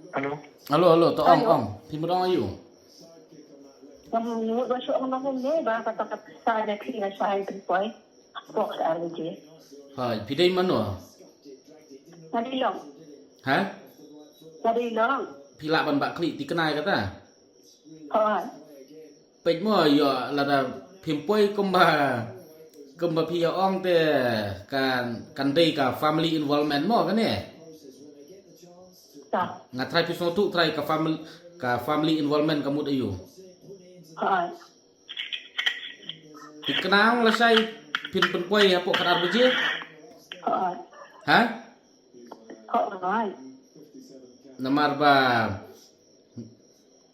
Halo. Halo, to ong. Timurong ayu. Kamu masuk orang ni, bapak tak saya kira saya terpoy. Kok ada je. Hai, pidai mano? Tadi long, Ha? tadi long. Pila ban bak klik dikenai kata. Oh, Pej mo yo lada pimpoi kumba pia ong te kan dei ka family involvement mo kan ne? tak. Ngatrai pisno tu try ka family involvement kamu ayu. Oh, Dikenang lah sai pimpoi apa kadar beje? oh, Ha? oh. Namar ba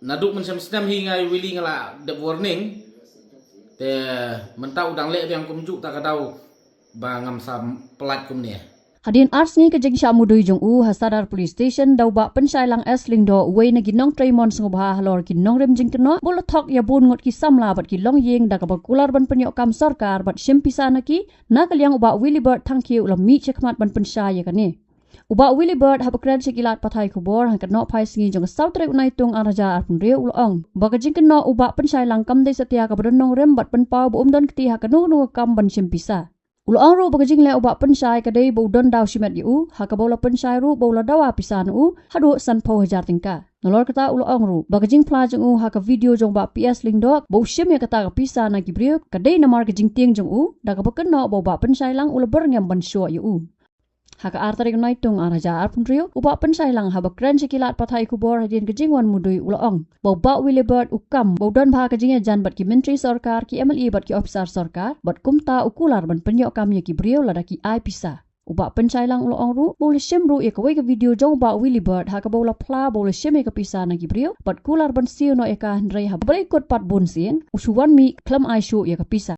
naduk mensam hingga willy ngala the warning te mentau udang lek yang kumjuk tak kadau bangam sam pelat kum ni. Hadin ars ni ke jeng syamu doi jong u hasadar police station dau ba pensai lang esling do wei na ginong traimon sngobha halor ginong rem jing keno bolo thok ya bun ngot ki samla bat ki long yeng da ka kular ban penyok kam sarkar bat shempisa na ki na kalyang uba Willibert thangkiu la mi chekmat ban pensai ya kani. Uba Willibert habakran sikilat pathai kubor hangkat no pai singi jong sautre unai tung araja arpun reu ulong. Baka jing keno uba pensai lang kam dei setia ka badonong rem bat penpau bu umdon kti hakanu nu kam ban shempisa. Ulong ru bagajing le ubak pensai kadai bau don daw simet yu hakabola pensai ru bola dawa pisan u hadu san pau hajar tingka nolor kata ulong ru bagajing plajeng u haka video jong ba PS lingdok bau sim ya kata pisan na gibriu kadai namar gajing tieng jong u daga beken no bau ba pensai lang ula berngam ban syo yu haka artari nai tung araja arpun rio ubak pensai lang habakran sikilat pathai kubor hadin gajing wan mudui ulong bau ba Willibert ukam bau don bha gajing jan bat ki menteri sarkar ki MLE bat ki officer sarkar bat kumta ukular ban penyok kam ya ki brio lada ki ai pisa ubak pensai lang ulong ru bole sim ru ya kawai ka video jong ba Willibert haka bau la pla bole sim ka pisa na ki brio bat kular ban siu no eka ndrei ha bre kot pat bun sin usuwan mi klam ai shu ya ka pisa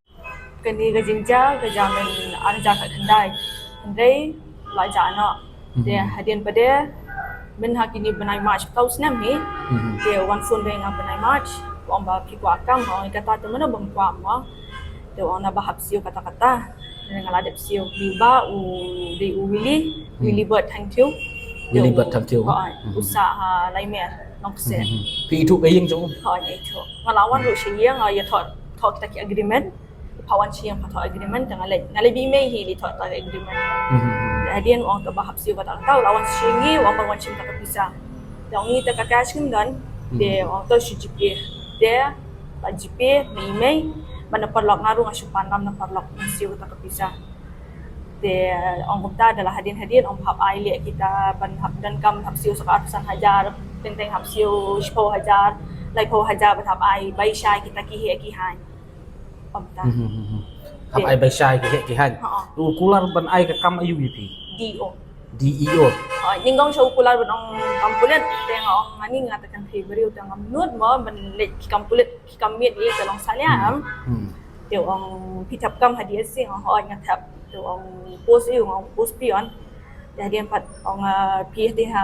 kani gajing ja gajamen arja ka khandai ndrei la jana dia hadian pada men hakini benai march kau senam ni dia wan phone be ngam benai march wan ba pi kwa kam wan kata tu mana bang kwa ma dia wan na bahap siu kata-kata dengan ladap siu liba di Willibert thank you Willibert thank you. usaha lai mer nok se Pi itu kayeng jong. ha ni tu ngalawan lu siang ya thot kita ki agreement pawan siang thot agreement dengan ngalai bi mai hi di thot agreement hadian orang ke bahap siu kata tahu lawan singi orang bangun cinta ke pisah yang ni tak cash kan dia orang tu CGP dia tak GP ni email mana perlok ngaruh ngasuh pandam na perlok siu kata ke pisah dia orang kita adalah hadian orang bahap ai lihat kita ban hap dan kam hap siu sekat ratusan hajar tentang hap siu 10 hajar lai 10 hajar bahap ai bai syai kita ki hai orang ta Hap ai bai syai ki han. Ukular ban ai ka kam ayu pi. DEO. Ninggong show kular benong kampulet tengok orang ani ngatakan Februari utang nut mo benlet kampulet kamiet ye telong saliam dia orang pitap kam hadiah sing orang ngatap dia orang post you orang post pion hadiah pat orang pi dia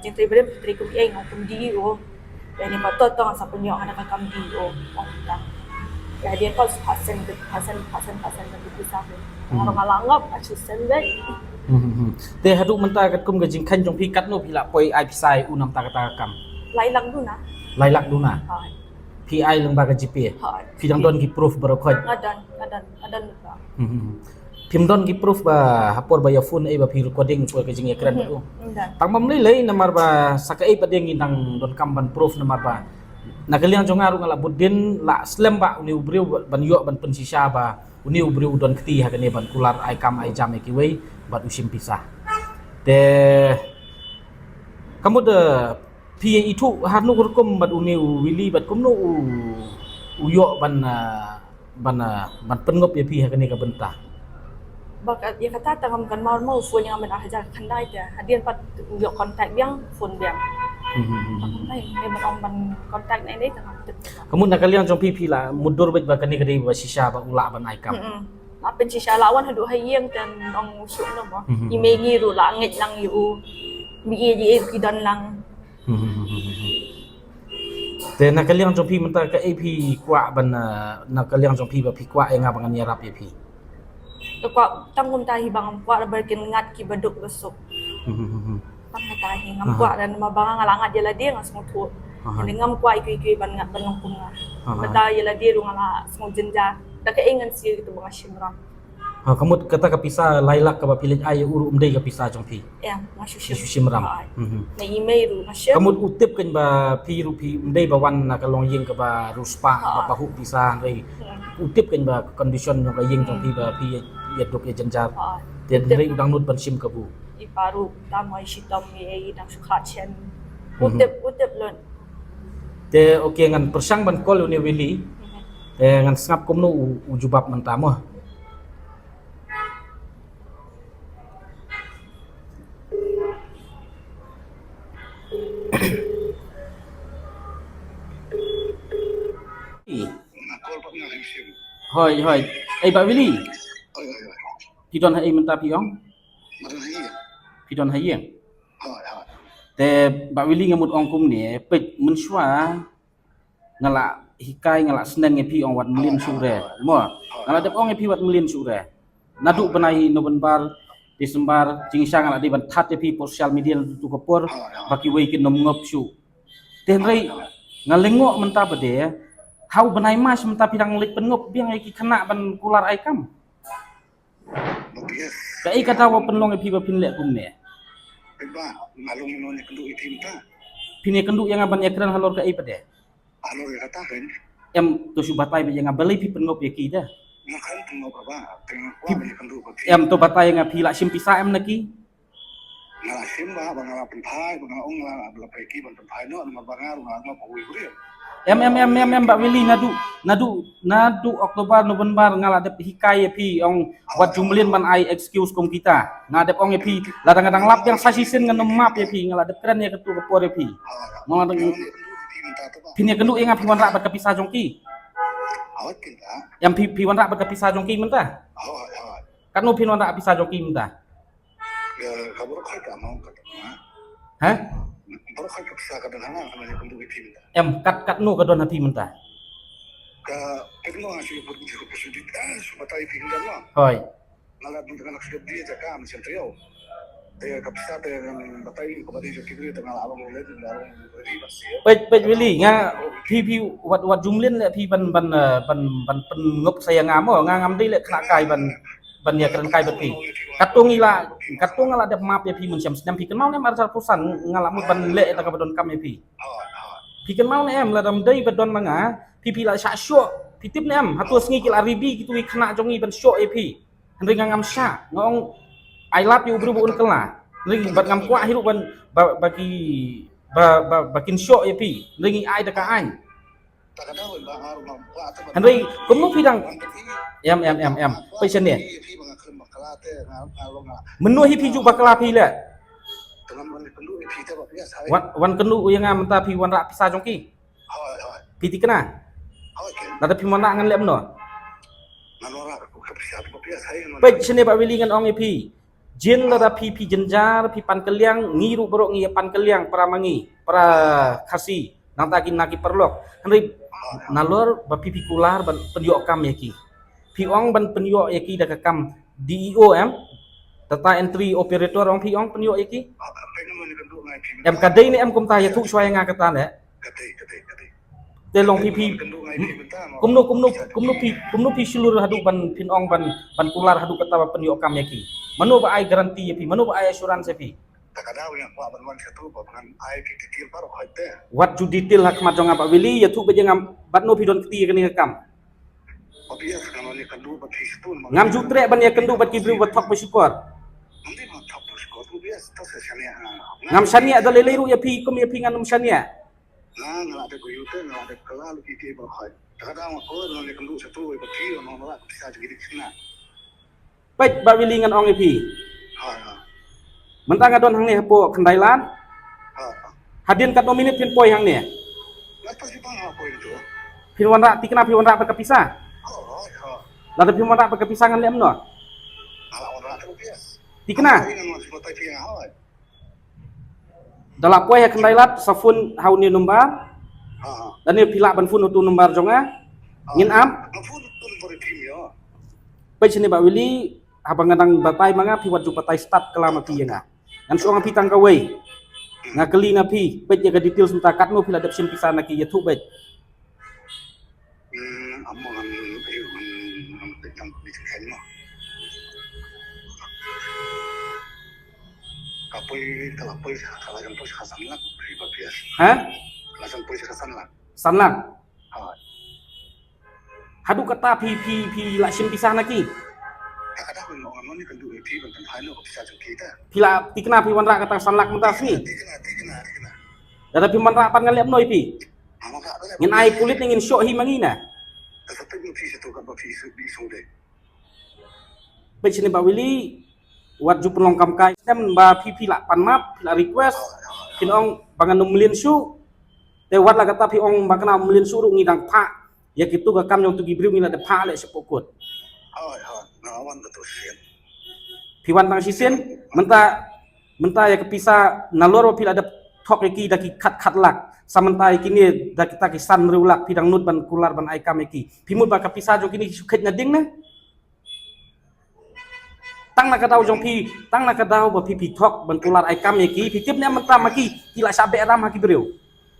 jeng Februari terikum ye orang DEO dan ni patot tong sa punyo ana kam DEO orang hadiah pas hasan dan pisah orang malangap acu sendai Te haduk menta kat kum gajing kan jong pi kat no pila poi ai pisai unam ta kata kam. lailang duna Lailak duna. Pi ai leng baga GP. Pi dang don ki proof berokot. adan lupa Pim don ki proof ba hapor ba ya phone ai ba pi recording pol gajing ekran tu. Tang mam lei namar ba saka ai padeng indang don kam ban proof namar ba. Nakaliang jong ngaru ngala budin la slam ba uni ubriu ban yo ban pensisa ba uni ubriu don kti ha kane ban kular ai kam ai jam ki wei bat usim pisah. De kamu de pi itu hanu kurkum bat uni Willy bat kumno uyo ban pengop ya pi ha kane ka bentah. Bakat ya kata tangam kan mau phone yang amen aja kandai dia hadian pat yo kontak yang phone dia kontak dia ban kontak ini tangam kamu nakaliang jong pi la mudur bet ba kane kadai ba sisa ba ula ban ai kam. Apa sih lawan hadu hayang dan orang usuk nama email ru langit lang yu mi kidan lang te nakaliang jong pi mentar ka AP kwa ban nakaliang jong pi ba pi kwa nga bangan yarap ya pi Kwa tanggung tahi bang kwa berkin ngat ki beduk besuk Tam tahi ngam kwa dan mabanga ngalangat jela dia ngas mutu. Jadi ngam kwa ikui ban ngat ban ngam punga. Mata jela dia ru ngala semua jenja. Da ka ingan si itu banga shimram. Kamu kata kapisa lailak ka pilih ay uru umdai kapisa jong pi. Ya, masuk Shimram. Na email ru masya. Kamu utip kan ba pi ru pi umdai bawan na kalong yeng ka ba ruspa ba pahu pisa rei. Utip kan ba condition yang ka yeng jong pi ba pi ya dok ya jenjar. Dan rei udang nut ban sim ka bu. Iparu tamai shitam ye dang sukha chen. Utip lon. Te okay ngan persang ban kol ni Willy. Ngan sngap komno ujubab mentamo. Hoi. Pak Willy. Pidon hai menta piong. Pidon hai yang. Te Pak Willy ngamut ong kum ni pet mensua ngala hikai ngala senen ngepi ong wat melin sure. Mo. Ngala dep ong ngepi wat melin sure. Nadu benai November Desember jingsa ngala di ban that pi sosial media tu kopor baki weikin nom ngop su. Te rei ngalengok menta bede. Hau benai mas menta pidang lik penngop biang iki kena ban kular ai kam. Kai kata wa penlong epi ba pinlek kum ne. Ba, malung non kendu itimta. Pine kenduk yang aban yakran halor kai pade. Alor kata kan. Em to subatai be yang abali pi penngop yaki dah. Makan tengok apa? Tengok apa kendu ko. Em to batai yang api lak sim pisa em naki. Ngala simba bangala penpai bangala ongla abla paiki ban penpai no ma bangar ngala ko wi. Em Mbak Willy nadu Oktober November ngala dep hikai pi ong wat jumlin ban ai excuse kom kita. Ngadep ong pi ladang-ladang lap yang sasisin ngan map ya pi ngala dep keren ya ketu kepor pi. Ngala pine kenduk yang api wan rak bat kapisa jongki. Awak kita. Yang pi wan rak bat kapisa jongki mentah. Kan no pin wan rak kapisa jongki mentah. Ya kabur kai ka mau kata. Hah? Baru kai kapisa ka dan hana kana kendu itimta. Em kat no kadon hati mentah. Ka kedua ngasih pergi ke pesudit subatai pindah lah. Hoi. Ngala dengan nak sudah dia jaka macam trio. Kapisa dengan batai ko badi kibri dengan abang boleh dengan beri basi. Pej Willy nga pi wat jumlin le pi ban pengop saya ngamo ngam dei le kena kai ban ya keren kai beti. Katung ngala dep map ya pi menciam sedam pi kenal nem arsa pusan ngala mut ban le ta kabadon kam ya pi. Pi kenal nem la dam dei badon manga pi la syak syok pi tip nem hatu sengi kil aribi gitu kena jongi ban syok ya pi. Henry ngam syak ngong I love you bro bukan kela. Ring bat ngam kuat hirup ban bagi bakin syok ya pi. Ring ai dekat ai. Henry kamu pidang em pesen dia. Menu hipi juga bakal api le. Wan kendu yang ngam ta pi wan rak pisa jongki. Piti kena. Nada pi mana ngan lem no. Pesen Pak Willy ngan ong epi. Jin lada pi jenjar pi pan keliang ngiru borok ngi pan keliang pramangi para kasi nang takin naki perlok. Henry nalor ba pi kular ban pendiok kam yaki. Pi ong ban pendiok yaki da kam DEO data entry operator ong pi ong pendiok yaki. Em kadai ni em kum ta ya thu swai nga kata ne. Te long pi kumno pi seluruh hadu ban pin ong ban kular hadu kata pendiok kam yaki. Mano ba ai garanti yapi mano ba ai assurance yapi takadaw yang pa ban satu ba ban ai detail paro khoite what you detail hak majong Pak Willy ya tu ba jangam batno pidon keti kani kam obvious kalau ni kandu ba hispun ngam jutre ban ya kendu bat kibru bat thok besukor nanti ma thok besukor obvious to se sania ngam sania da leleru yapi kum yapi nganum sania ngala de kuyute ngala de kala lu kiti ba khoi takadaw ko ni kandu satu ba ti no no bisa jadi sina baik Pak Willy ngan ong epi. Mentang adon hang ni hapo kendailan. Hadin kat nominit pin poi hang ni. Apa sih bang apa itu? Pin wan rak tikna pin wan rak berkepisah. Lalu pin wan rak berkepisah ngan lem no. Ala wan rak tu bias. Tikna. Dalam poi ya kendailat safun haun ni numbar. Dan ni pilak ban fun tu numbar jonga. Ngin am. Fun tu tim ya. Baik sini Pak Willy abang ngadang batai manga piwat ju batai start kelama pi nga. ngan soang pi tang kawai ngakeli na pi bet ya ka details mta kat no pila dap sim pisan na ki ya thu bet among ang yang dicekhen mo kapoy kalagan po sa kasan lang privapias ha kalagan po sa kasan lang sanlang ha hadu kata pi la sim pisan na ki kada ko mo ni kan du pi ban tan no bisa jeng kita pila tikna pi wanra kata sanlak mta sini tikna dada pi manra pan ngalep noi pi amaka ngin ai pulit ngin syok hi mangina tapi mo pi itu kan pi di sode bet sini ba Willy wat ju pelong kam kai stem ba pi la pan map pila request kin ong bangan numlin su te wat la kata pi ong bakna numlin su ru ngidang pha ya kitu ka kam yang tu gibriu ngila de pha le sepokut na awan betul sih pi wan tang sisen menta ya kepisa nalor pila ada thok ki daki khat lak samantai kini da kita ki san rulak pidang nut ban kular ban ai kam ki pimut ba kapisa jong kini sukhet na ding na tang na ka daw jong tang na ka daw ba pi thok ban kular ai kam ki pi tip ne menta maki kila sabe ram ha ki breu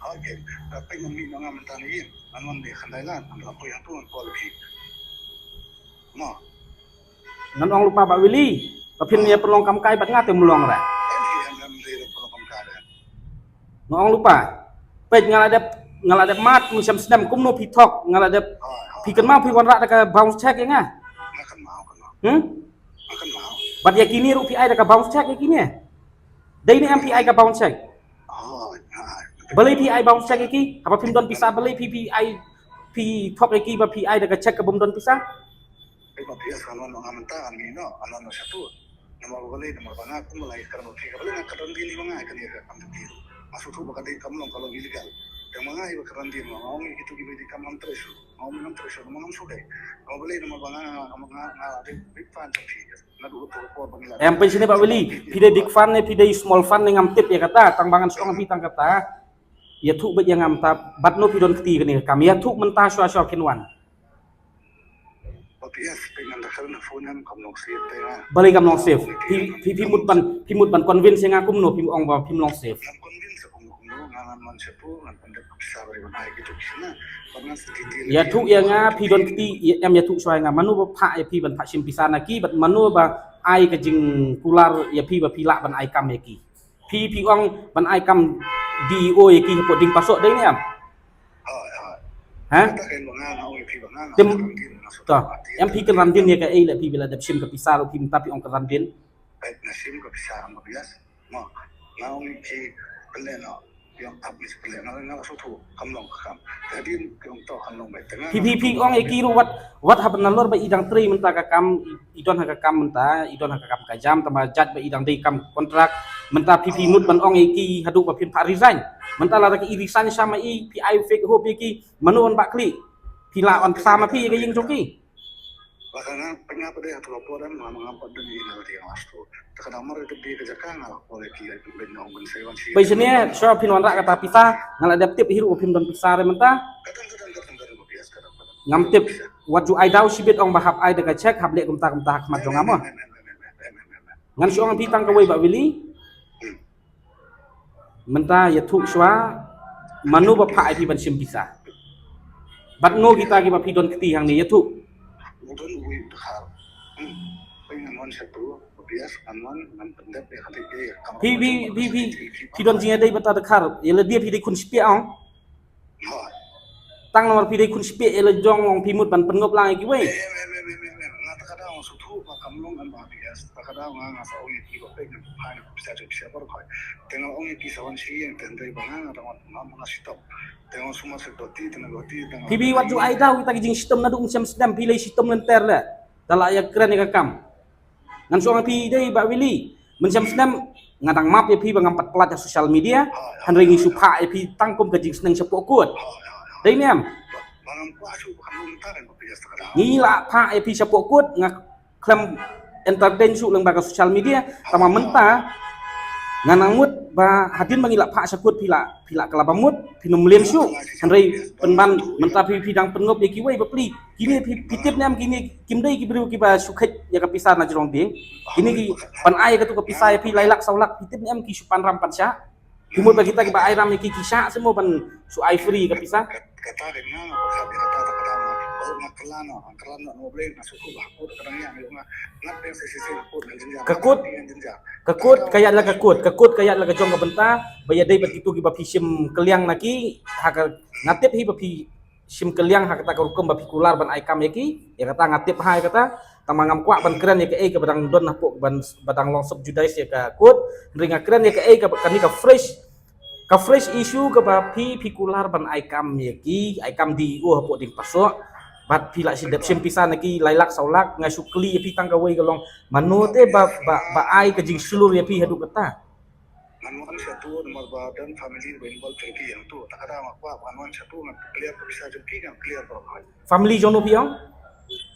oke tapi ngami nga mentani anon di khandailan ang ko yang tuan quality no ngan ong lupa ba Willy papin ya pelong kam kai bat ngate mulong ra yang di program kada ngong lupa pej ngalade mat musim sedam kumno pi thok ngalade pi kan mau pi wan ra ka bounce check nga akan mau akan mau bat ya kini ru pi ai ka bounce check kini dai ni MPI ka bounce check beli pi ai bounce check ki apa pim don pisa beli pi ai pi thok ki ba pi ai ka check ka bum don pisa Iba bias kanon mga mentaan nino anon no satu nama balik nama bangak pun mulai karena tiga balik nak karantin bangak kan dia kan tiru masuk tu bakal di kamlong kalau ilegal yang mga iba karantin mau itu iba di kamlong terus mau minum terus mau sudah mau balik nama bangak ada big fan tapi nadu tu bangila yang sini Pak Willy pide big fan ne pide small fan ne ngam tip ya kata tang bangan soang pi tang kata ya thu bet yang ngam ta batno pidon keti kan kami ya thu menta swa kinwan bias dengan dakharan phone yang kamlong save tengah balik kamlong save pimut ban convince yang aku no pim ong ba pim long save convince aku ngangan man sepu ngan pendek besar riban ai gitu kisna karena sedikit ya thu ya nga pidon keti em ya thu swai nga manu ba pha ya pi ban pha sim pisana ki bat manu ba ai ka jing kular ya pi ba pila ban ai kam ya ki pi ong ban ai kam DO ya ki po ding pasok dai ni am ha tim to em pi kan randin ya ka ai la pi bila dap sim ka pisar pi tapi ong ka randin baik nasim ka pisar mo bias mo naong ki peleno yang habis peleno na sutu kamlong kam jadi kong to kamlong baik tengah pi ong e ki ru wat haban nalor ba idang tri menta ka kam idon ha ka kam menta idon ha ka kam ka jam tama jat ba idang dei kam kontrak menta pi mut ban ong e ki hadu ba pin pa resign menta la ka irisan sama pi fake ho pi ki manuon ba kli pila on sama pi ga ying joki bahkan penyapa dia tu laporan mengapa dunia ini dia masuk terkadang mar itu dia kejakan ala oleh kia itu benong ben sewan si bai sini so pin wan ra kata pisa ngal adaptif hiru pin don pisa re menta kadang bias kadang ngam tip wat ju ai daw sibit ong bahap ai daga check hable kumta khmat jong amo ngan so ong pi tang ka wei ba Willy menta ya thu swa manu ba pha ai pi ban sim pisa bat no kita ki ba pi don keti hang ni ya thu mudon ui dakhar pengen wan satu bias anon nan pendek dia hati dia pi don jinga dei bata dakhar yela dia pi dei kun spia ong tang nomor pi dei kun spia yela jong ong pi mut ban pengop lang ki wei kadang sutu kamlong an ba bias kadang ngasa ong ki ba pengen phai bisa bar khai tengah ong ki sawan si yang tendai bangang ada nama stop tengah semua sedoti tengah doti tengah pibi wat ju ai daw kita kijing sistem na dung sem sedam pilai sistem lenter la dala ya keren ya kam ngan so pi dei ba Willy men sem sedam ngadang map ya pi bangam pat plat sosial media han ringi supha ya pi tangkum kijing seneng sepok kuat dei niam bangam kuasu kamlong taren ba bias kadang ngila pha ya pi sepok kuat ngak klem entertain su leng ba sosial media tama menta nganamut ba hadin mangilak pak sakut pila kelabamut pinum liam syuk hanrei penban mentapi pidang pengop ya kiwai bapli kini pitip nam kini kimdai kibru kiba sukhet ya kapisah na jrong ding kini ki pan ai katu kapisah ya pi lailak saulak pitip nam ki supan rampan sya kimut bagi kita kiba ai ram ki kisah semua ban su ai free kapisah kata dengan apa kata kalau nak kelana ngobrol nak suku lah aku kadangnya nak yang sisi aku dan jenjang kekut kayak lah kejong ke benta bayar day begitu kiba pisim keliang naki hak ngatip hi bapi sim keliang hak kata kerukum bapi kular ban aikam yaki ya kata ngatip hai kata tamangam kuak ban keren ya ke badang don napuk ban badang longsop judais ya ke kut ringa keren ya ke kami ka fresh issue ke bapi pikular ban aikam yaki aikam di hapuk ding pasok bat pila si dep sim pisan lagi lailak saulak ngai sukli ya pi tangkawai kalong manu te ba ai ke jing sulur ya pi hadu kata manuan satu nomor badan family benbol terki yang tu tak ada mak manuan satu nak clear bisa jumpi kan clear berapa family jono piang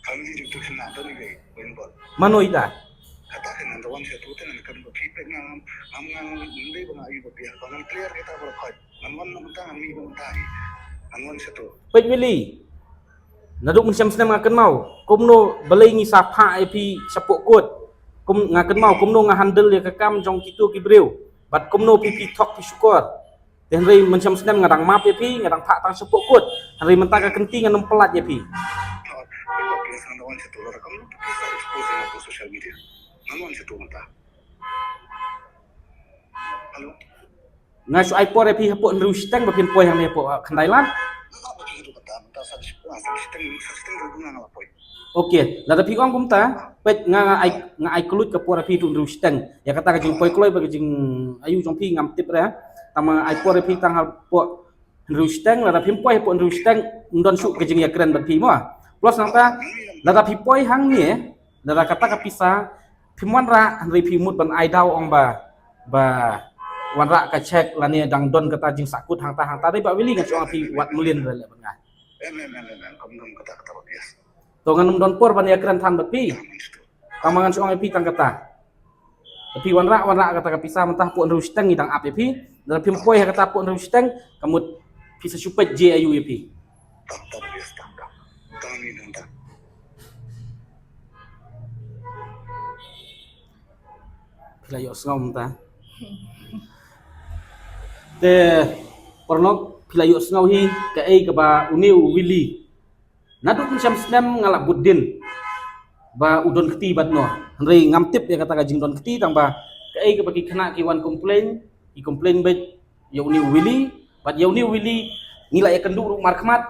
family jumpi kena tu ni benbol manu ida katakan nanti satu tu nanti kan berkipet ngang ini bang ayu berpihak kalau clear kita berapa manuan mentang ini mentang manuan satu pet wili naduk macam senam ngaken mau kumno balai ngi sapa IP sapok kot kum ngaken mau kumno ngahandle ya kekam jong kitu kibreu bat kumno pipi tok pi syukur dan rei macam senam ngadang map ya pi ngadang pak tang sapok kot rei mentaka kenting nganum pelat ya pi biasa nawan satu orang kamu bisa expose ke social media nawan satu mentah halo ngasu iPod ya pi hapok nrus tang bapin poy yang hapok kandailan Okey, lada pi ong kumta, pet nga ai kulut ke pora pi tu rusteng. Ya kata ka jing poi kloi ba jing ayu jong pi ngam tip ra. Tama ai pora pi tang hal po rusteng lada pi poi po rusteng ndon su ke jing ya keren ba pi mo. Plus nanta lada pi poi hang ni lada kata ka pisa pi mon ra ri pi mut ban ai dau ong ba wan ra ka check lani dang don kata jing sakut hang ta dai ba wili ka so pi wat mulin ra le ban kamu kata biasa tongan don por ban ya keren tan bapi tamangan soang pi tang kata tapi wanra kata kapisa mentah pun rusteng idang ap pi dan pi poi kata pun rusteng kamu bisa supet je ayu pi tak biasa kami nanda pila yo sngom ta te pornok pila yo sngau hi ka ai ka ba uniu wili naduk macam senam ngalak budin ba udon keti badno rei ngamtip ya kata kajing don keti tang ba kai ke bagi kena kiwan komplain bet ya uni wili bat ya uni wili ngila ya kendu markmat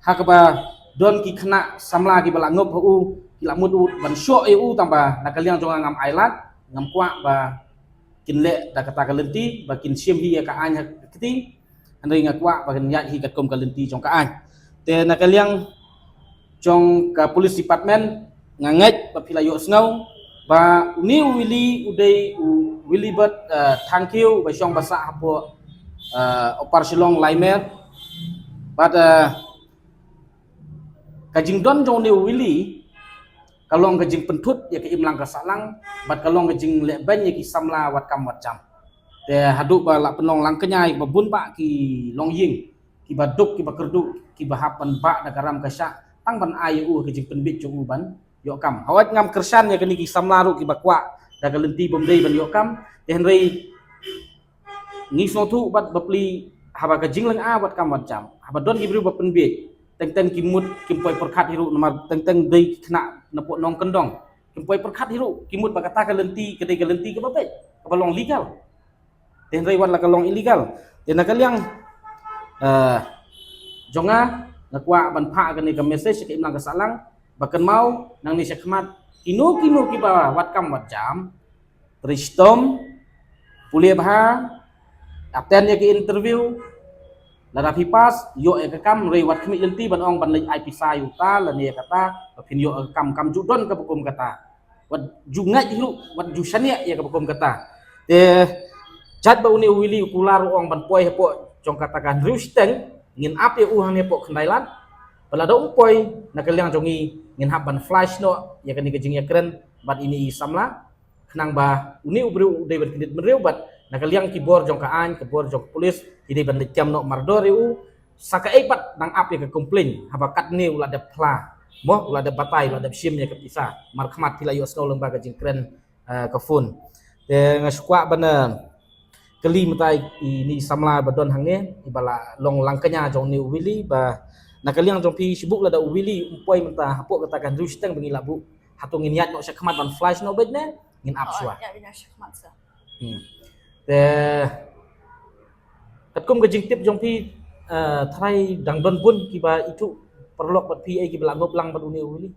ha ke ba don ki kena samla ki bala ngop hu kila mut ban syok eu tang ba nakaliang jong ngam ailat ngam kwa ba kinle da kata kalenti ba kin sim hi ya ka anya keti rei ngakwa ba nyat hi kat kom kalenti jong ka an te nakaliang jong ka police department nganget papila yo snau ba uni wili udai wili bat thank you ba jong basa hapo opar silong laimer but kajing don jong ni wili kalong kajing pentut ya ke imlang ka salang bat kalong kajing leben ya ki samla wat kam wat jam te haduk ba la penong lang kenyai ba bun ba ki long ying ki baduk ki bakerdu ki bahapan ba da garam ka sya tang ban ayu ke jing penbit jong uban yo kam hawat ngam kersan ya kini ki samlaru ki bakwa da kalenti bomdei ban yo kam den rei ngi so thu bat bapli haba ka jing lang a wat kam wat jam haba don ki bru ba penbit teng kimut kimpoi perkat hiru nomor teng dei kena nepok nong kendong kimpoi perkat hiru kimut ba kata kalenti kedai kalenti ke babet ka balong legal den rei wat la kalong illegal den nakaliang jonga nakwa ban pha kan ni ka message ke imlang ka salang bakan mau nang ni sekmat kino ki ba wat kam wat jam tristom pulia bah aten ya ke interview la rapi pas yo e ka kam rei wat khmi lenti ban ong ban lei ai pisa yu ta la ni kata pin yo kam judon ka bukum kata wat jungat hiru wat jusania ya ka bukum kata te jat ba uni wili kular ong ban poi hepo jong katakan rusteng ngin api uhang nepok kendailan pala do poi nakaliang jongi ngin haban flash no ya kan kejing ya keren bat ini isamla kenang ba uni ubru de berkredit mereu bat nakaliang kibor jong kaan kibor jong polis hindi bandit jam no mardor u saka epat nang api ke komplain habakat ni ulah ada pla mo ulah ada batai ulah ada sim ya kapisa markhamat pila yu asno lembaga jingkren ke fun de ngasukwa bana keli matai ini samla badon hangne ibala long langkanya jong ni wili ba nakaliang jong pi sibuk lada wili umpoi menta hapok katakan rusteng bengila bu hatung niat no syakmat ban flash no bedne ngin apswa Ya bina syakmat sa. te tatkum ke jingtip jong pi trai dang don pun kiba itu perlok bat pi ai kiba langop lang bat uni wili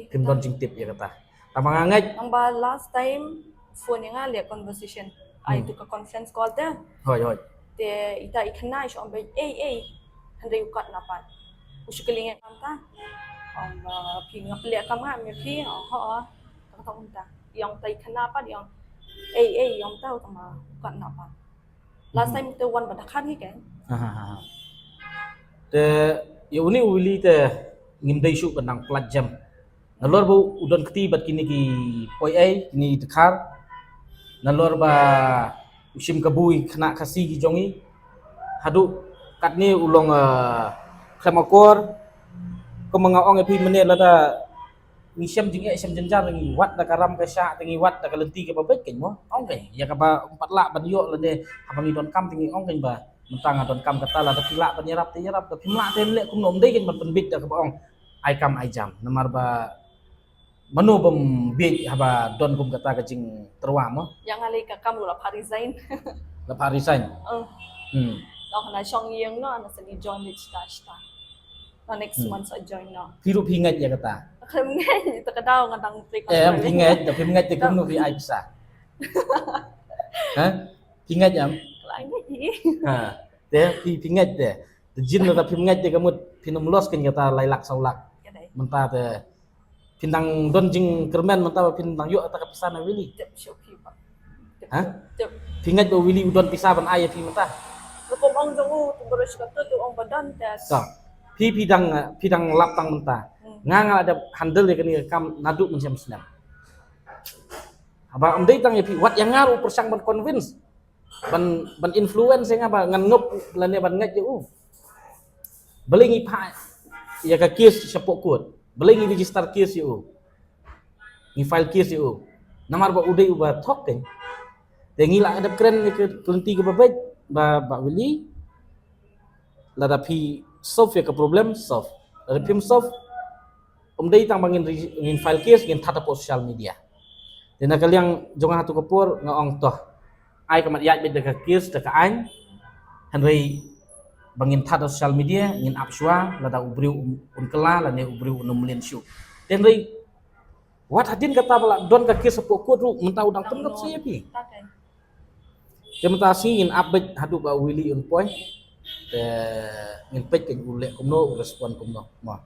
kim don jingtip ya kata tamang angai Ang ba last time phone nga le conversation ay to ka conference call ta. hoi hoi Te ita ikana is on ba handai ukat napan. Usukelingan kanta. Ang pi ngaple kam nga mi pi ho tang ta. Yang tai kenapa yang yang tahu sama ukat napan. Last time te one badakan hi kan. te ya uni wili te ngimdai su kanang plat jam nalor bu udon keti bat kini ki poi ai kini dekar nalor ba usim kabui kena kasih ki jongi hadu kat ni ulong klemakor ko mga ong epi menit lada ngisem jing isem jenjar ngi wat da karam ka sya tingi wat da kalenti ke babet ken mo ong ken ya ka ba empat lak ban yo lade abangi don kam tingi ong ken ba mentang don kam kata la da pilak ban yarap da pimla ten le kum nom dei ken ban penbit da ka ba ong ai kam ai jam namar ba manu bom bi haba don kum kata ka jing terwa mo Yang alai ka kamu la parisain. la parisan Now na siyang yang no na sa ni join with sta. Na next month sa join no. piru pingat ya kata Kami nga ito ka daw nga tang pre am pingat da pingat de kum no fi ai bisa ha pingat jam Lain ni. ha de pingat de de jin la pingat de kamut pinum los ken kata lailak saulak Ya dai. menta te pindang don jing kermen menta pindang yo ata kapisana wili Tip show pa. ha Tip. pingat do wili udon pisa ban aya pi menta Lukom ang jongo tuburos ka to ang badan tes. so pi pidang laptang menta nganga ada handle ya kini kam naduk mencam senam aba amdai tang ya pi wat yang ngaru persang ban convince ban influence nga ba ngan ngop lane ban ngat u belingi pa ya ka kes sapok kut belingi register kes yu ni file kes yu namar ba udai ba thok ken ngila ada keren ni ke kelenti ke babet ba wili lada pi solve ya ke problem solve lada pi solve umdai tang bangin file kes ngin tata po social media dan kaliang jonga hatu kapur ngaong toh ai kamat yat bed dekat kes dekat an hanrei bangin tata social media ngin apswa lada ubriu unkela lane ubriu numlin syu dan rei wat hadin kata bala don ka kes sepoko ru mentau udang penut saya pi Takan. Jemta ngin update hadu ba wili un point ngin pej ken ulek kumno respon kumno mo